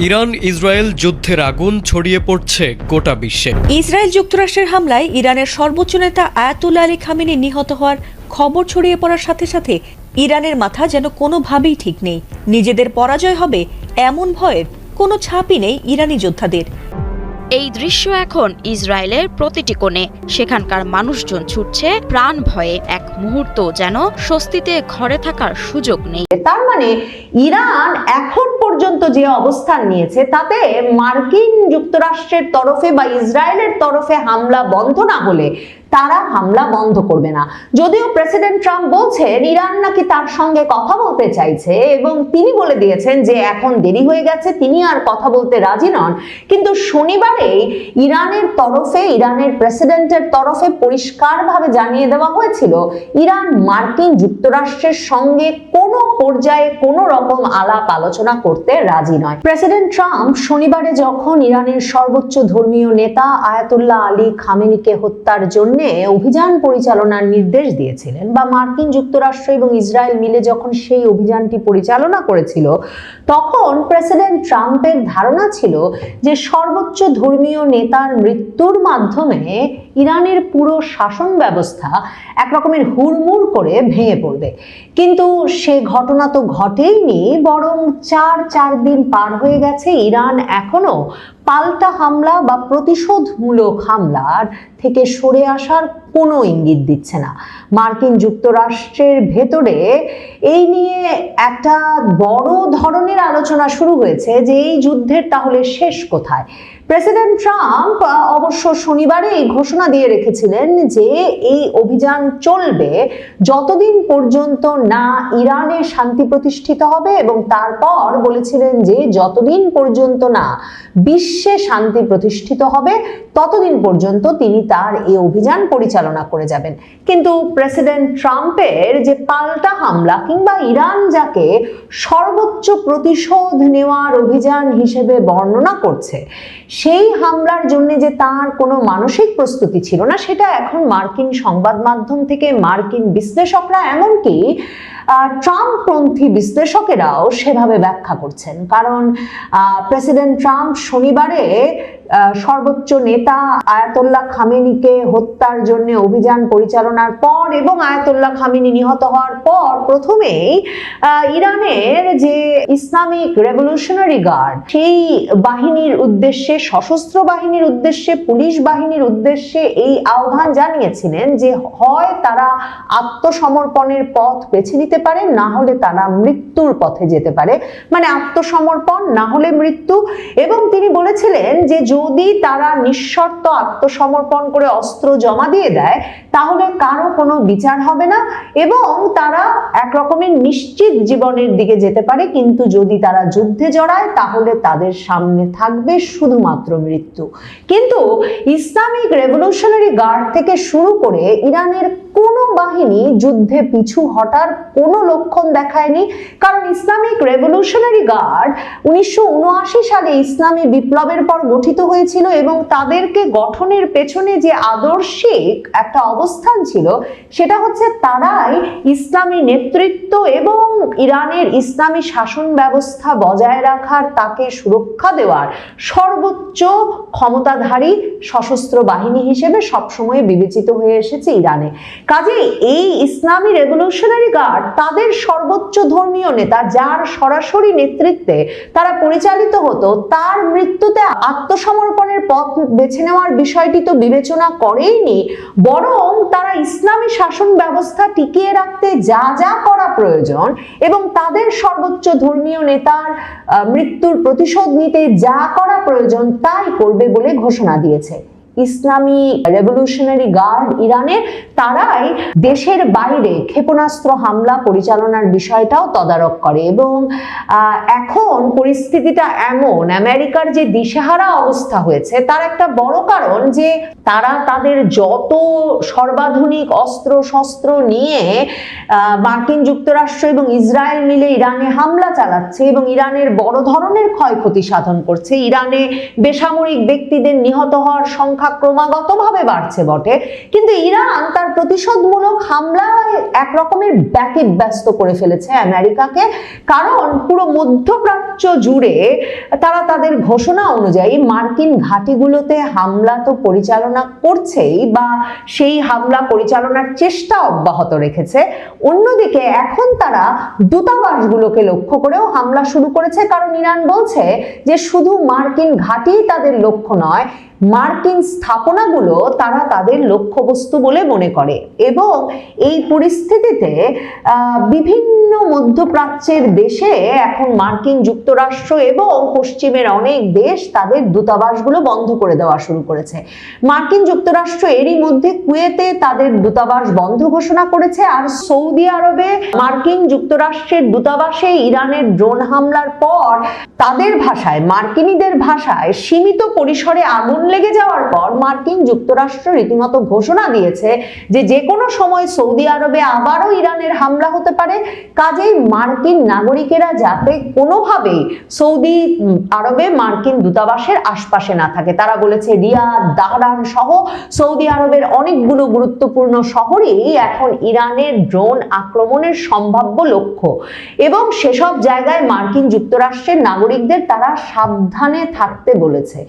Iran Israel যুদ্ধের আগুন ছড়িয়ে পড়ছে গোটা বিশ্বে। ইসরায়েল যুক্তরাষ্ট্রের হামলায় ইরানের সর্বোচ্চ নেতা আয়াতুল্লাহ আলী খামেনি নিহত হওয়ার খবর ছড়িয়ে পড়ার সাথে সাথে ইরানের মাথা যেন কোনোভাবেই ঠিক নেই। নিজেদের পরাজয় হবে এমন ভয়ের কোনো ছাপই নেই ইরানি যোদ্ধাদের। এই দৃশ্য এখন ইসরায়েলের প্রতিটি কোণে। সেখানকার মানুষজন ছুটছে প্রাণ ভয়ে, এক মুহূর্ত যেন স্বস্তিতে ঘরে থাকার সুযোগ নেই। তার মানে ইরান এখন পর্যন্ত যে অবস্থান নিয়েছে তাতে মার্কিন যুক্তরাষ্ট্রের তরফে বা ইসরায়েলের তরফে হামলা বন্ধ না হলে তারা হামলা বন্ধ করবে না। যদিও প্রেসিডেন্ট ট্রাম্প বলছেন ইরান নাকি তার সঙ্গে কথা বলতে চাইছে এবং তিনি বলে দিয়েছেন যে এখন দেরি হয়ে গেছে, তিনি আর কথা বলতে রাজি নন। কিন্তু শনিবারেই ইরানের তরফে, ইরানের প্রেসিডেন্টের তরফে পরিষ্কারভাবে জানিয়ে দেওয়া হয়েছিল ইরান মার্কিন যুক্তরাষ্ট্রের সঙ্গে কোনো পর্যায়ে কোনো রকম আলাপ আলোচনা করতে রাজি নয়। প্রেসিডেন্ট ট্রাম্প শনিবারে যখন ইরানের সর্বোচ্চ ধর্মীয় নেতা আয়াতুল্লাহ আলী খামেনিকে হত্যার জন্য অভিযান পরিচালনার নির্দেশ দিয়েছিলেন বা মার্কিন যুক্তরাষ্ট্র এবং ইসরায়েল মিলে যখন সেই অভিযানটি পরিচালনা করেছিল, তখন প্রেসিডেন্ট ট্রাম্পের ধারণা ছিল যে সর্বোচ্চ ধর্মীয় নেতার মৃত্যুর মাধ্যমে ইরানের পুরো শাসন ব্যবস্থা এক রকমের হুড়মুড় করে ভেঙে পড়বে। কিন্তু সে ঘটনা তো ঘটেইনি, বরং চার দিন পার হয়ে গেছে, ইরান এখনো পাল্টা হামলা বা প্রতিশোধমূলক হামলার থেকে সরে আসার কোনো ইঙ্গিত দিচ্ছে না। মার্কিন যুক্তরাষ্ট্রের ভেতরে এই নিয়ে একটা বড় ধরনের আলোচনা শুরু হয়েছে যে এই যুদ্ধের তাহলে শেষ কোথায়। প্রেসিডেন্ট ট্রাম্প অবশ্য শনিবারে এই ঘোষণা দিয়ে রেখেছিলেন যে এই অভিযান চলবে যতদিন পর্যন্ত না ইরানে শান্তি প্রতিষ্ঠিত হবে, এবং তারপর বলেছিলেন যে যতদিন পর্যন্ত না বিশ্বে শান্তি প্রতিষ্ঠিত হবে ততদিন পর্যন্ত তিনি তার এই অভিযান পরিচালনা করে যাবেন। কিন্তু প্রেসিডেন্ট ট্রাম্পের যে পাল্টা হামলা কিংবা ইরান যাকে সর্বোচ্চ প্রতিশোধ নেওয়ার অভিযান হিসেবে বর্ণনা করছে, সেই হামলার জন্য যে তার কোনো মানসিক প্রস্তুতি ছিল না, সেটা এখন মার্কিন সংবাদ মাধ্যম থেকে মার্কিন বিশ্লেষকরা, এমনকি ট্রাম্পপন্থী বিশ্লেষকেরাও সেভাবে ব্যাখ্যা করছেন। কারণ প্রেসিডেন্ট ট্রাম্প শনিবারে সর্বোচ্চ নেতা আয়াতুল্লাহ খামেনিকে হত্যার জন্য অভিযান পরিচালনার পর এবং আয়াতুল্লাহ খামেনি নিহত হওয়ার পর প্রথমেই ইরানের যে ইসলামিক রেভলিউশনারি গার্ড, সেই বাহিনীর উদ্দেশ্যে, সশস্ত্র বাহিনীর উদ্দেশ্যে, পুলিশ বাহিনীর উদ্দেশ্যে এই আহ্বান জানিয়েছিলেন যে হয় তারা আত্মসমর্পণের পথ বেছে নিতে পারে, না হলে তারা মৃত্যুর পথে যেতে পারে। মানে আত্মসমর্পণ না হলে মৃত্যু। এবং তিনি বলেছিলেন যে যদি তারা নিঃশর্ত আত্মসমর্পণ করে অস্ত্র জমা দিয়ে দেয় তাহলে কারো কোনো বিচার হবে না এবং তারা এক রকমের নিশ্চিত জীবনের দিকে যেতে পারে, কিন্তু যদি তারা যুদ্ধে জড়ায় তাহলে তাদের সামনে থাকবে শুধুমাত্র মৃত্যু। কিন্তু ইসলামিক রেভলিউশনারি গার্ড থেকে শুরু করে ইরানের কোনো বাহিনী যুদ্ধে পিছু হটার কোনো লক্ষণ দেখায়নি। কারণ ইসলামিক রেভলিউশনারি গার্ড 1979 সালে ইসলামী বিপ্লবের পর গঠিত হয়েছিল এবং তাদেরকে গঠনের পেছনে যে আদর্শিক একটা অবস্থান ছিল সেটা হচ্ছে তারাই ইসলামী নেতৃত্ব এবং ইরানের ইসলামী শাসন ব্যবস্থা বজায় রাখার, তাকে সুরক্ষা দেওয়ার সর্বোচ্চ ক্ষমতাধারী সশস্ত্র বাহিনী হিসেবে সবসময় বিবেচিত হয়ে এসেছে ইরানে। কাজেই এই ইসলামী রেভলিউশনারি গার্ড তাদের সর্বোচ্চ ধর্মীয় নেতা, যার সরাসরি নেতৃত্বে তারা পরিচালিত হতো, তার মৃত্যুতে আত্মসমর্পণের পথ বেছে নেওয়ার বিষয়টি তো বিবেচনা করেইনি, বরং তারা ইসলামী শাসন ব্যবস্থা টিকিয়ে রাখতে যা যা করা প্রয়োজন এবং তাদের সর্বোচ্চ ধর্মীয় নেতার মৃত্যুর প্রতিশোধ নিতে যা করা প্রয়োজন তাই করবে বলে ঘোষণা দিয়েছে। ইসলামী রেভলিউশনারি গার্ড ইরানের, তারাই দেশের বাইরে ক্ষেপণাস্ত্র হামলা পরিচালনার বিষয়টাও তদারক করে এবং এখন পরিস্থিতিটা এমন, আমেরিকার যে দিশেহারা অবস্থা হয়েছে তার একটা বড় কারণ যে তারা তাদের যত সর্বাধুনিক অস্ত্র শস্ত্র নিয়ে মার্কিন যুক্তরাষ্ট্র এবং ইসরায়েল মিলে ইরানে হামলা চালাচ্ছে এবং ইরানের বড় ধরনের ক্ষয়ক্ষতি সাধন করছে। ইরানে বেসামরিক ব্যক্তিদের নিহত হওয়ার সংখ্যা সংখ্যা ক্রমাগতভাবে বাড়ছে বটে, কিন্তু ইরান তার প্রতিশোধমূলক হামলায় এক রকমের ব্যতিব্যস্ত করে ফেলেছে আমেরিকাকে। কারণ পুরো মধ্যপ্রাচ্য জুড়ে তারা তাদের ঘোষণা অনুযায়ী মার্কিন ঘাঁটিগুলোতে হামলা তো পরিচালনা করছেই, বা সেই হামলা পরিচালনার চেষ্টা অব্যাহত রেখেছে। অন্যদিকে এখন তারা দূতাবাসগুলোকে লক্ষ্য করেও হামলা শুরু করেছে, কারণ ইরান বলছে যে শুধু মার্কিন ঘাঁটি তাদের লক্ষ্য নয়, মার্কিন স্থাপনাগুলো তারা তাদের লক্ষ্যবস্তু বলে মনে করে। এবং এই পরিস্থিতিতে বিভিন্ন মধ্যপ্রাচ্যের দেশে এখন মার্কিন যুক্তরাষ্ট্র এবং পশ্চিমের অনেক দেশ তাদের দূতাবাসগুলো বন্ধ করে দেওয়া শুরু করেছে। মার্কিন যুক্তরাষ্ট্র এরই মধ্যে কুয়েতে তাদের দূতাবাস বন্ধ ঘোষণা করেছে, আর সৌদি আরবে মার্কিন যুক্তরাষ্ট্রের দূতাবাসে ইরানের ড্রোন হামলার পর তাদের ভাষায়, মার্কিনীদের ভাষায়, সীমিত পরিসরে আগুন লেগে যাওয়ার পর মার্কিন যুক্তরাষ্ট্র রীতিমতো ঘোষণা দিয়েছে যে যে কোনো সময় সৌদি আরবে আবারও ইরানের হামলা হতে পারে। কাজেই মার্কিন নাগরিকেরা যাতে কোনোভাবেই সৌদি আরবে মার্কিন দূতাবাসের আশপাশে না থাকে। তারা বলেছে রিয়াদ, দাহরান সহ সৌদি আরবের অনেকগুলো গুরুত্বপূর্ণ শহরেই এখন ইরানের ড্রোন আক্রমণের সম্ভাব্য লক্ষ্য, এবং সেসব জায়গায় মার্কিন যুক্তরাষ্ট্রের নাগরিকদের তারা সাবধানে থাকতে বলেছে।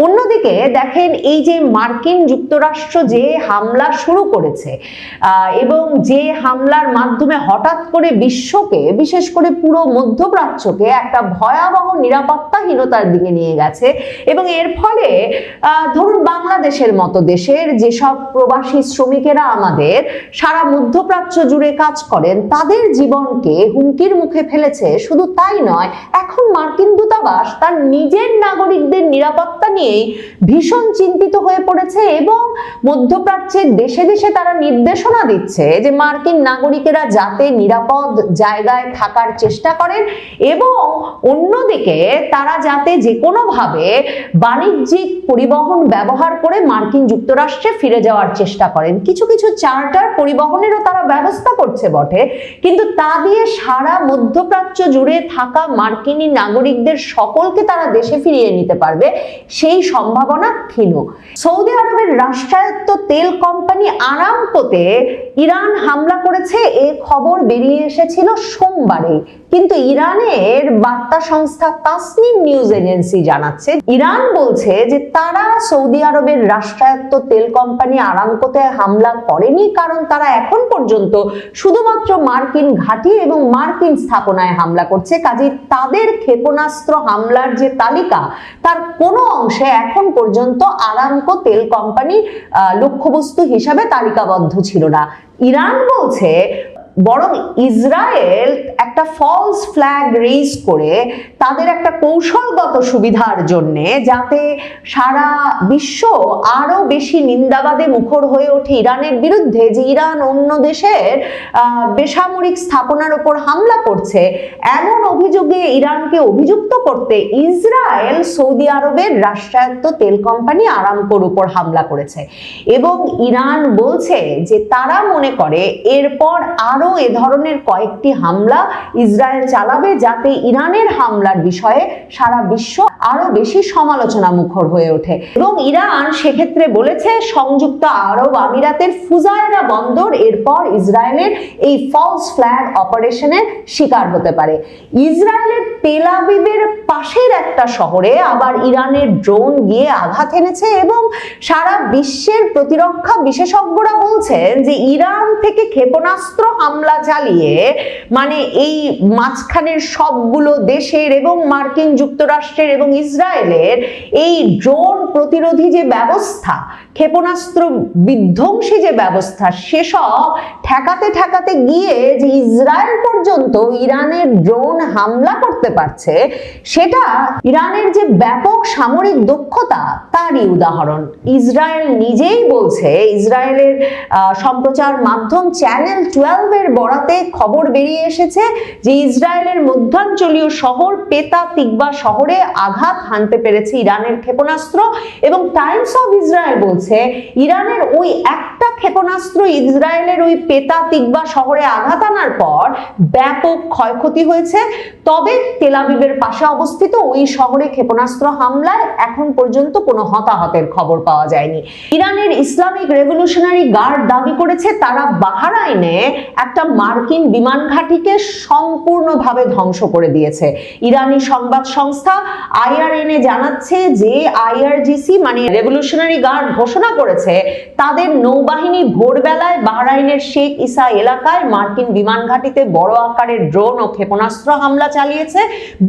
অন্যদিকে দেখেন, এই যে মার্কিন যুক্তরাষ্ট্র যে হামলা শুরু করেছে এবং যে হামলার মাধ্যমে হঠাৎ করে বিশ্বকে, বিশেষ করে পুরো মধ্যপ্রাচ্যকে একটা ভয়াবহ নিরাপত্তাহীনতার দিকে নিয়ে গেছে, এবং এর ফলে ধরুন বাংলাদেশের মতো দেশের যেসব প্রবাসী শ্রমিকেরা আমাদের সারা মধ্যপ্রাচ্য জুড়ে কাজ করেন, তাদের জীবনকে হুমকির মুখে ফেলেছে। শুধু তাই নয়, এখন মার্কিন দূতাবাস তার নিজের নাগরিকদের নিরাপত্তা নিয়েই ভীষণ চিন্তিত হয়ে পড়েছে, এবং মধ্যপ্রাচ্যের দেশে দেশে তারা নির্দেশনা দিচ্ছে যে মার্কিন নাগরিকেরা যাতে নিরাপদ জায়গায় থাকার চেষ্টা করেন, এবং অন্যদিকে তারা যাতে যে কোনোভাবে বাণিজ্যিক পরিবহন ব্যবহার করে মার্কিন যুক্তরাষ্ট্রে ফিরে যাওয়ার চেষ্টা করেন। কিছু কিছু চার্টার পরিবহনেরও তারা ব্যবস্থা করছে বটে, কিন্তু তা দিয়ে সারা মধ্যপ্রাচ্য জুড়ে থাকা মার্কিনী নাগরিকদের সকলকে তারা দেশে ফিরিয়ে নিতে পারবে সেই সম্ভাবনা ক্ষীণ। সৌদি আরবের রাষ্ট্রায়ত্ত তেল কোম্পানি আরামকোতে ইরান হামলা করেছে, এ খবর বেরিয়ে এসেছিল সোমবারে, কিন্তু ইরানের বার্তা সংস্থা তাসনিম নিউজ এজেন্সি জানাচ্ছে, ইরান বলছে যে তারা সৌদি আরবের রাষ্ট্রায়ত্ত তেল কোম্পানি আরামকোতে হামলা করেনি, কারণ তারা এখন পর্যন্ত শুধুমাত্র মার্কিন ঘাঁটি এবং মার্কিন স্থাপনায় হামলা করছে। কাজেই তাদের ক্ষেপণাস্ত্র হামলার যে তালিকা, তার কোনো অংশে এখন পর্যন্ত আরামকো তেল কোম্পানি লক্ষ্যবস্তু হিসাবে তালিকাবদ্ধ ছিল না। ইরান বলছে বরং ইসরায়েল একটা ফলস ফ্ল্যাগ রেইজ করে তাদের একটা কৌশলগত সুবিধার জন্যে, যাতে সারা বিশ্ব আরো বেশি নিন্দাবাদে মুখর হয়ে ওঠে ইরানের বিরুদ্ধে, যে ইরান অন্য দেশের বেসামরিক স্থাপনার উপর হামলা করছে, এমন অভিযোগে ইরানকে অভিযুক্ত করতে ইসরায়েল সৌদি আরবের রাষ্ট্রায়ত্ত তেল কোম্পানি আরামকোর উপর হামলা করেছে। এবং ইরান বলছে যে তারা মনে করে এরপর আরো এ ধরনের কয়েকটি হামলা ইসরায়েল চালাবে, যাতে ইরানের হামলার বিষয়ে সারা বিশ্ব আরো বেশি সমালোচনা মুখর হয়ে ওঠে। এবং ইরান সেক্ষেত্রে বলেছে সংযুক্ত আরব আমিরাতের ফুজায়রা বন্দর এরপর ইসরায়েলের এই ফলস ফ্ল্যাগ অপারেশনের শিকার হতে পারে। ইসরায়েলের তেল আবিবের পাশের একটা শহরে আবার ইরানের ড্রোন গিয়ে আঘাত এনেছে, এবং সারা বিশ্বের প্রতিরক্ষা বিশেষজ্ঞরা বলছেন যে ইরান থেকে ক্ষেপণাস্ত্র হামলা চালিয়ে, মানে এই মাঝখানের সবগুলো দেশের এবং মার্কিন যুক্তরাষ্ট্রের এবং ইসরায়েলের এই ড্রোন প্রতিরোধী যে ব্যবস্থা, ক্ষেপণাস্ত্র বিধ্বংসী যে ব্যবস্থা, সেসব ঠেকাতে ঠেকাতে গিয়ে যে ইসরায়েল পর্যন্ত ইরানের ড্রোন হামলা করতে পারছে, সেটা ইরানের যে ব্যাপক সামরিক দক্ষতা তারই উদাহরণ। ইসরায়েল নিজেই বলছে, ইসরায়েলের সম্প্রচার মাধ্যম চ্যানেল 12 এর বরাতে খবর বেরিয়ে এসেছে যে ইসরায়েলের মধ্যাঞ্চলীয় শহর পেতা তিকবা শহরে আঘাত হানতে পেরেছে ইরানের ক্ষেপণাস্ত্র, এবং টাইমস অফ ইসরায়েল বলছে বলছে ইরানের ওই একটা ক্ষেপণাস্ত্র ইসরায়েলের ওই পেতা তিকবা শহরে আঘাত আনার পর ব্যাপক ক্ষয়ক্ষতি হয়েছে। তবে তেল আবিবের পাশে অবস্থিত ওই শহরে ক্ষেপণাস্ত্র হামলায় এখন পর্যন্ত কোনো হতাহতের খবর পাওয়া যায়নি। ইরানের ইসলামিক রেভলিউশনারি গার্ড দাবি করেছে তারা বাহরাইনে একটা মার্কিন বিমান ঘাঁটিকে সম্পূর্ণভাবে ধ্বংস করে দিয়েছে। ইরানি সংবাদ সংস্থা IRNA জানাচ্ছে যে IRGC মানে রেভলিউশনারি গার্ড ঘোষণা করেছে তাদের নৌবাহিনী ভোরবেলায় বাহরাইনের শেখ ইসা এলাকায় মার্কিন বিমান ঘাঁটিতে বড় আকারের ড্রোন ও ক্ষেপণাস্ত্র হামলা চালিয়েছে।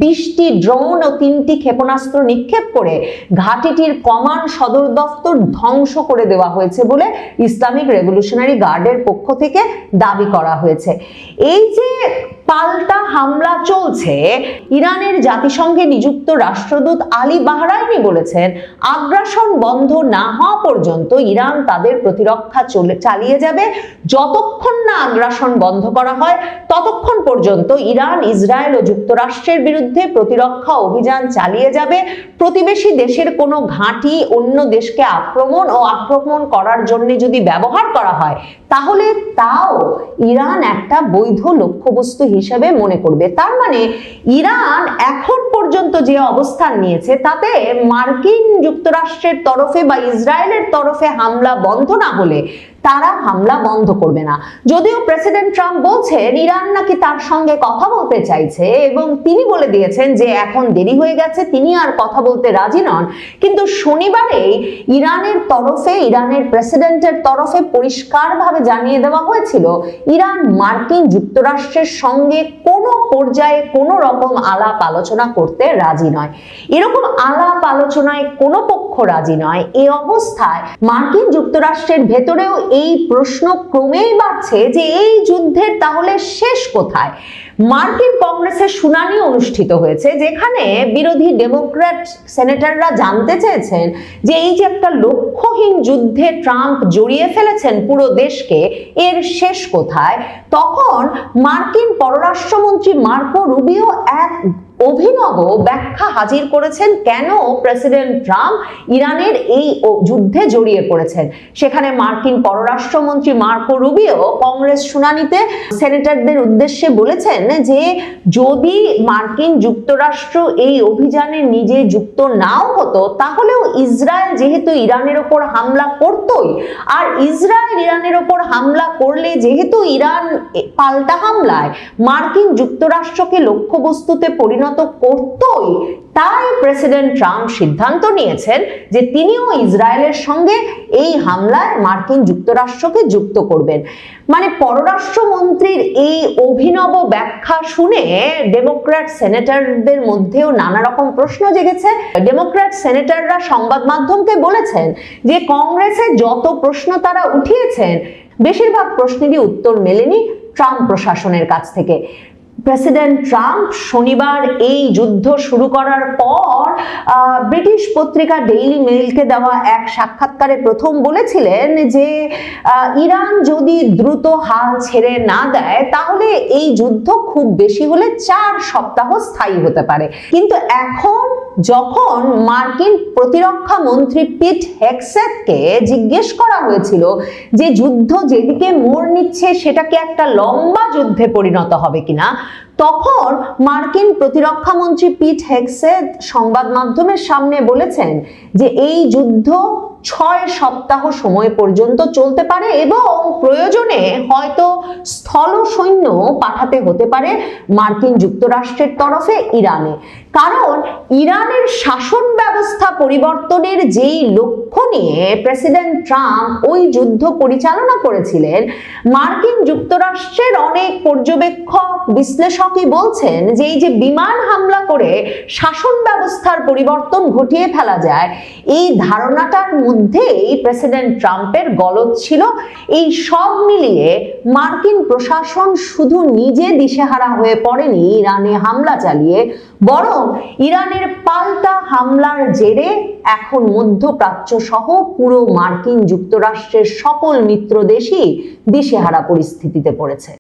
20টি ড্রোন ও 3টি ক্ষেপণাস্ত্র নিক্ষেপ করে ঘাঁটিটির কমান্ড সদর দফতর ধ্বংস করে দেওয়া হয়েছে বলে ইসলামিক রেভলিউশনারি গার্ডের পক্ষ থেকে দাবি করা হয়েছে। এই যে পাল্টা হামলা চলছে, ইরানের জাতিসংঘে নিযুক্ত রাষ্ট্রদূত আলী বাহরাইনি বলেছেন আগ্রাসন বন্ধ না হওয়া পর্যন্ত ইরান তাদের প্রতিরক্ষা চালিয়ে যাবে। যতক্ষণ না আগ্রাসন বন্ধ করা হয় ততক্ষণ পর্যন্ত ইরান ইসরায়েল ও যুক্তরাষ্ট্রের বিরুদ্ধে প্রতিরক্ষা অভিযান চালিয়ে যাবে। প্রতিবেশী দেশের কোনো ঘাঁটি অন্য দেশকে আক্রমণ করার জন্য যদি ব্যবহার করা হয় তাহলে তাও ইরান একটা বৈধ লক্ষ্যবস্তু হিসেবে মনে করবে। তার মানে ইরান এখন পর্যন্ত যে অবস্থান নিয়েছে তাতে মার্কিন যুক্তরাষ্ট্রের তরফে বা ইসরায়েলের তরফে হামলা বন্ধ না হলে তারা হামলা বন্ধ করবে না। যদিও প্রেসিডেন্ট ট্রাম্প বলছেন ইরান নাকি তার সঙ্গে কথা বলতে চাইছে এবং তিনি বলে দিয়েছেন যে এখন দেরি হয়ে গেছে, তিনি আর কথা বলতে রাজি নন। কিন্তু শনিবারেই ইরানের প্রেসিডেন্টের তরফে পরিষ্কারভাবে জানিয়ে দেওয়া হয়েছিল ইরান মার্কিন যুক্তরাষ্ট্রের সঙ্গে কোনো পর্যায়ে কোনো রকম আলাপ আলোচনা করতে রাজি নয়। এরকম আলাপ আলোচনায় কোনো পক্ষ রাজি নয়। এই অবস্থায় মার্কিন যুক্তরাষ্ট্রের ভেতরেও এই প্রশ্ন ক্রমেই বাড়ছে যে এই যুদ্ধের তাহলে শেষ কোথায়। মার্কিন কংগ্রেসের শুনানি অনুষ্ঠিত হয়েছে যেখানে বিরোধী ডেমোক্র্যাট সেনেটররা জানতে চেয়েছেন যে এই যে একটা লক্ষ্যহীন যুদ্ধে ট্রাম্প জড়িয়ে ফেলেছেন পুরো দেশকে, এর শেষ কোথায়। তখন মার্কিন পররাষ্ট্রমন্ত্রী মার্কো রুবিও এক অভিনব ব্যাখ্যা হাজির করেছেন কেন প্রেসিডেন্ট ট্রাম্প ইরানের এই যুদ্ধে জড়িয়ে পড়েছেন। সেখানে মার্কিন পররাষ্ট্রমন্ত্রী মার্কো রুবিও কংগ্রেস শুনানিতে সেনেটরদের উদ্দেশ্যে বলেছেন যে যদি মার্কিন যুক্তরাষ্ট্র এই অভিযানে নিজে যুক্ত নাও হতো তাহলেও ইসরায়েল যেহেতু ইরানের ওপর হামলা করতই, আর ইসরায়েল ইরানের ওপর হামলা করলে যেহেতু ইরান পাল্টা হামলায় মার্কিন যুক্তরাষ্ট্রকে লক্ষ্যবস্তুতে পরিণত করতই, তাই প্রেসিডেন্ট ট্রাম্প সিদ্ধান্ত নিয়েছেন যে তিনিও ইসরায়েলের সঙ্গে এই হামলায় মার্কিন যুক্তরাষ্ট্রকে যুক্ত করবেন। মানে পররাষ্ট্রমন্ত্রীর এই অভিনব ব্যাখ্যা শুনে ডেমোক্র্যাট সেনেটরদের মধ্যেও নানা রকম প্রশ্ন জেগেছে। ডেমোক্র্যাট সেনেটররা সংবাদ মাধ্যমকে বলেছেন যে কংগ্রেসে যত প্রশ্ন তারা উঠিয়েছেন বেশিরভাগ প্রশ্নেরই উত্তর মেলেনি ট্রাম্প প্রশাসনের কাছ থেকে। প্রেসিডেন্ট ট্রাম্প শনিবার এই যুদ্ধ শুরু করার পর ব্রিটিশ পত্রিকা ডেইলি মেইলকে দেওয়া এক সাক্ষাৎকারে প্রথম বলেছিলেন যে ইরান যদি দ্রুত হাল ছেড়ে না দেয় তাহলে এই যুদ্ধ খুব বেশি হলে 4 সপ্তাহ স্থায়ী হতে পারে। কিন্তু এখন যখন মার্কিন প্রতিরক্ষা মন্ত্রী পিট হেগসেথকে জিজ্ঞেস করা হয়েছিল যে যুদ্ধ যেদিকে মোড় নিচ্ছে সেটা কি একটা লম্বা যুদ্ধে পরিণত হবে কিনা, তখন মার্কিন প্রতিরক্ষা মন্ত্রী পিট হেগসেথ সংবাদ মাধ্যমের সামনে বলেছেন যে এই যুদ্ধ 6 সপ্তাহ সময় পর্যন্ত চলতে পারে এবং প্রয়োজনে হয়তো স্থল সৈন্য পাঠাতে হতে পারে মার্কিন যুক্তরাষ্ট্রের তরফে ইরানে। কারণ ইরানের শাসন ব্যবস্থা পরিবর্তনের যেই লক্ষ্য নিয়ে প্রেসিডেন্ট ট্রাম্প ওই যুদ্ধ পরিচালনা করেছিলেন, মার্কিন যুক্তরাষ্ট্রের অনেক পর্যবেক্ষক বিশ্লেষকই বলছেন যে এই যে বিমান হামলা করে শাসন ব্যবস্থার পরিবর্তন ঘটিয়ে ফেলা যায়, এই ধারণাটার মধ্যেই প্রেসিডেন্ট ট্রাম্পের গলদ ছিল। এই সব মিলিয়ে মার্কিন প্রশাসন শুধু নিজে দিশেহারা হয়ে পড়েনি ইরানে হামলা চালিয়ে, বরং ইরানের পাল্টা হামলার জেরে এখন মধ্যপ্রাচ্য সহ পুরো মার্কিন যুক্তরাষ্ট্রের সকল মিত্র দেশই দিশেহারা পরিস্থিতিতে পড়েছে।